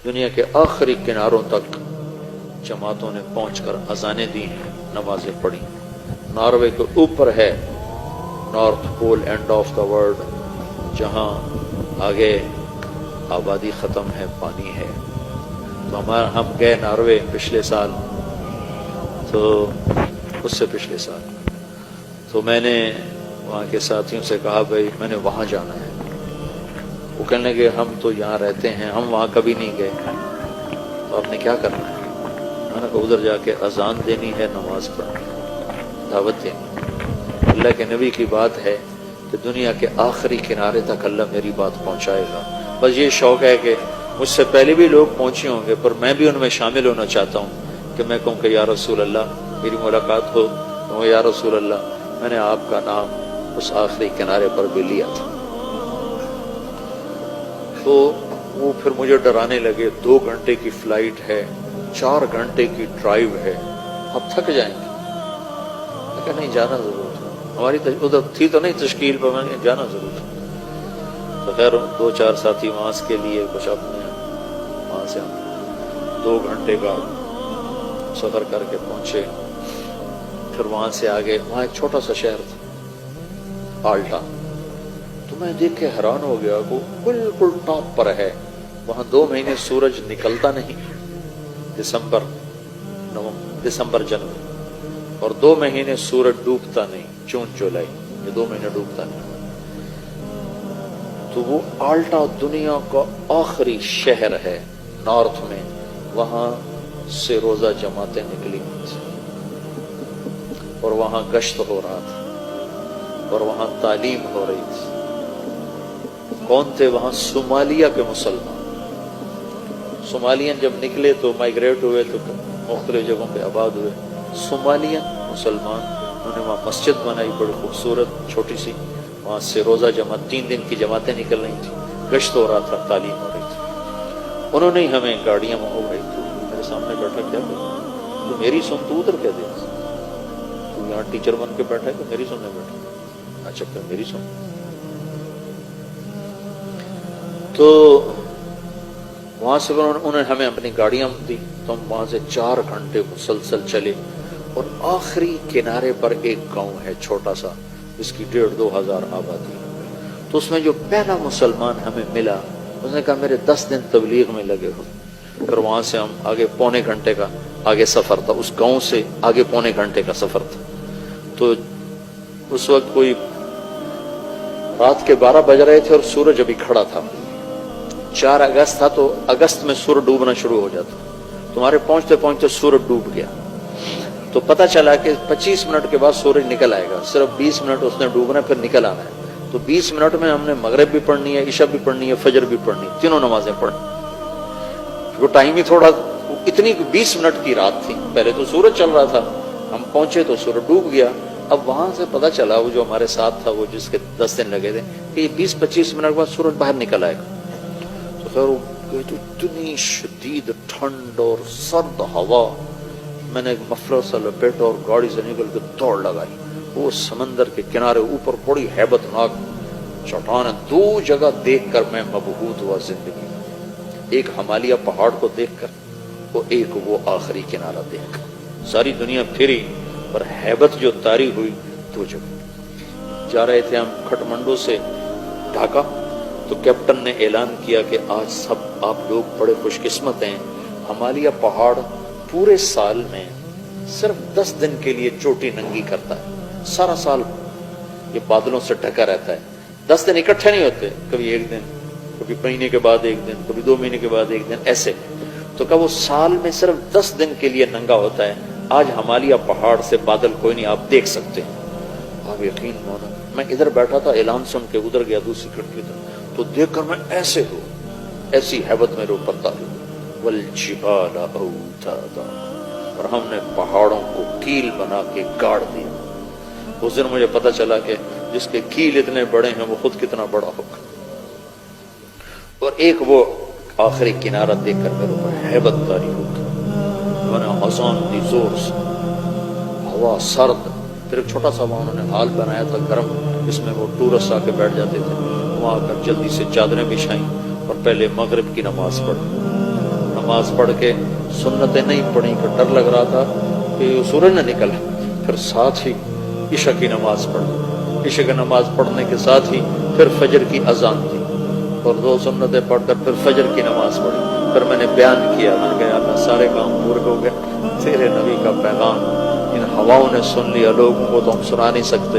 دنیا کے آخری کناروں تک جماعتوں نے پہنچ کر اذانیں دی ہیں، نمازیں پڑھی۔ ناروے کے اوپر ہے north pole end of the world, جہاں آگے آبادی ختم ہے، پانی ہے۔ تو ہم گئے ناروے پچھلے سال، تو اس سے پچھلے سال، تو میں نے وہاں کے ساتھیوں سے کہا بھائی میں نے وہاں جانا ہے۔ وہ کہنے لگے ہم تو یہاں رہتے ہیں، ہم وہاں کبھی نہیں گئے، تو آپ نے کیا کرنا ہے؟ میں نے کہا ادھر جا کے اذان دینی ہے، نماز پڑھنی ہے، دعوت دینی۔ اللہ کے نبی کی بات ہے کہ دنیا کے آخری کنارے تک اللہ میری بات پہنچائے گا۔ بس یہ شوق ہے کہ مجھ سے پہلے بھی لوگ پہنچے ہوں گے، پر میں بھی ان میں شامل ہونا چاہتا ہوں کہ میں کہوں کہ یا رسول اللہ میری ملاقات ہو، تو یا رسول اللہ میں نے آپ کا نام اس آخری کنارے پر بھی لیا تھا۔ تو وہ پھر مجھے ڈرانے لگے، 2 گھنٹے کی فلائٹ ہے، 4 گھنٹے کی ڈرائیو ہے، آپ تھک جائیں گے۔ میں کہا نہیں، جانا ضرور ہے، ہماری ادھر تھی تو نہیں تشکیل پر، میں نے جانا ضرور ہے۔ تو خیر 2-4 ساتھی وہاں کے لیے کچھ اپنے، وہاں سے ہم 2 گھنٹے کا سفر کر کے پہنچے۔ پھر وہاں سے آگے، وہاں ایک چھوٹا سا شہر تھا آلٹا، تو میں دیکھ کے حیران ہو گیا، وہ بالکل ٹاپ پر ہے۔ وہاں 2 مہینے سورج نکلتا نہیں، دسمبر جنوری، اور 2 مہینے سورج ڈوبتا نہیں، جون جولائی، یہ 2 مہینے ڈوبتا نہیں۔ تو وہ آلٹا دنیا کا آخری شہر ہے نارتھ میں، وہاں سے روزہ جماعتیں نکلی تھی، اور وہاں گشت ہو رہا تھا، اور وہاں تعلیم ہو رہی تھی۔ کون تھے وہاں؟ صومالیہ کے مسلمان۔ صومالین جب نکلے تو مائیگریٹ ہوئے، تو مختلف جگہوں پہ آباد ہوئے۔ صومالین مسلمان، انہوں نے وہاں مسجد بنائی بڑی خوبصورت چھوٹی سی، وہاں سے روزہ جماعت 3 دن کی جماعتیں نکل رہی تھیں، گشت ہو رہا تھا، تعلیم ہو رہی تھی۔ انہوں نے ہمیں گاڑیاں ہو گئی، تو میرے سامنے بیٹھا، کیا کہ تو میری سن، تو ادھر کیا دے، تو یہاں ٹیچر بن کے بیٹھا ہے کہ میری سننے بیٹھا؟ اچھا پھر میری سن۔ تو وہاں سے انہوں نے ہمیں اپنی گاڑیاں دی، تو ہم وہاں سے 4 گھنٹے مسلسل چلے، اور آخری کنارے پر ایک گاؤں ہے چھوٹا سا، جس کی 1,500-2 ہزار آبادی۔ تو اس میں جو پہلا مسلمان ہمیں ملا، اس نے کہا میرے 10 دن تبلیغ میں لگے ہو۔ پھر وہاں سے ہم آگے 1.25 گھنٹے کا آگے سفر تھا، اس گاؤں سے آگے 1.25 گھنٹے کا سفر تھا۔ تو اس وقت کوئی رات کے 12 بج رہے تھے اور سورج ابھی کھڑا تھا، 4 اگست تھا، تو اگست میں سورج ڈوبنا شروع ہو جاتا، تمہارے پہنچتے پہنچتے سورج ڈوب گیا۔ تو پتہ چلا کہ 25 منٹ کے بعد سورج نکل آئے گا، صرف 20 منٹ اس نے ڈوبنا، پھر نکل آنا ہے۔ تو 20 منٹ میں ہم نے مغرب بھی پڑھنی ہے، عشاء بھی پڑھنی ہے، فجر بھی پڑھنی، تینوں نمازیں پڑھنی۔ وہ ٹائم ہی تھوڑا، اتنی 20 منٹ کی رات تھی، پہلے تو سورج چل رہا تھا، ہم پہنچے تو سورج ڈوب گیا۔ اب وہاں سے پتہ چلا، وہ جو ہمارے ساتھ تھا، وہ جس کے 10 دن لگے تھے، کہ 20-25 منٹ بعد سورج باہر نکل آئے گا۔ تو خیر اتنی شدید ٹھنڈ اور سرد ہوا، میں نے ایک مفلر سا لپیٹا اور گاڑی سے نکل کے دوڑ لگائی۔ وہ سمندر کے کنارے اوپر بڑی ہیبت ناک چٹانیں 2 جگہ دیکھ کر میں مبہوت ہوا زندگی میں، ایک ہمالیہ پہاڑ کو دیکھ کر، اور ایک وہ آخری کنارہ دیکھ کر۔ ساری دنیا پھری، پر ہیبت جو طاری ہوئی 2 جگہ۔ جا رہے تھے ہم کھٹمنڈو سے ڈھاکہ، تو کیپٹن نے اعلان کیا کہ آج سب آپ لوگ بڑے خوش قسمت ہیں، ہمالیہ پہاڑ پورے سال میں صرف 10 دن کے لیے چوٹی ننگی کرتا ہے، سارا سال یہ بادلوں سے ڈھکا رہتا ہے، 10 دن اکٹھے نہیں ہوتے، کبھی 1 دن، کبھی مہینے کے بعد 1 دن، کبھی 2 مہینے کے بعد 1 دن، ایسے۔ تو کہا وہ سال میں صرف 10 دن کے لیے ننگا ہوتا ہے، آج ہمالیہ پہاڑ سے بادل کوئی نہیں، آپ دیکھ سکتے ہیں۔ آپ یقین مانو، میں ادھر بیٹھا تھا، اعلان سن کے ادھر گیا دوسری کھڑکی طرف، تو دیکھ کر میں ایسے ہو، ایسی ہیبت میرے اوپر طاری، والجبال اوتادا، اور ہم نے پہاڑوں کو کیل بنا کے گاڑ دیا۔ اس دن مجھے پتہ چلا کہ جس کے کیل اتنے بڑے ہیں وہ خود کتنا بڑا ہوگا۔ اور ایک وہ آخری کنارہ دیکھ کر میرے اوپر ہیبت طاری ہو گئی، میں نے آزان دی زور سے، ہوا سرد، پھر ایک چھوٹا سا وہاں انہوں نے ہال بنایا تھا گرم، جس میں وہ ٹورسٹ آ کے بیٹھ جاتے تھے، وہاں آ کر جلدی سے چادریں بچھائیں اور پہلے مغرب کی نماز پڑھی۔ نماز پڑھ کے سنتیں نہیں پڑھی کہ ڈر لگ رہا تھا کہ سورج نہ نکلا. پھر ساتھ ہی عشاء کی نماز پڑھی. عشاء کی نماز پڑھنے کے ساتھ ہی پھر فجر کی اذان دی اور 2 سنتیں پڑھ کر پھر فجر کی نماز پڑھی. پھر میں نے بیان کیا، میں نے کہا اللہ سارے کام پورے ہو گئے، تیرے نبی کا پیغام ان ہواؤں نے سن لیا، لوگوں کو تو ہم سنا نہیں سکتے.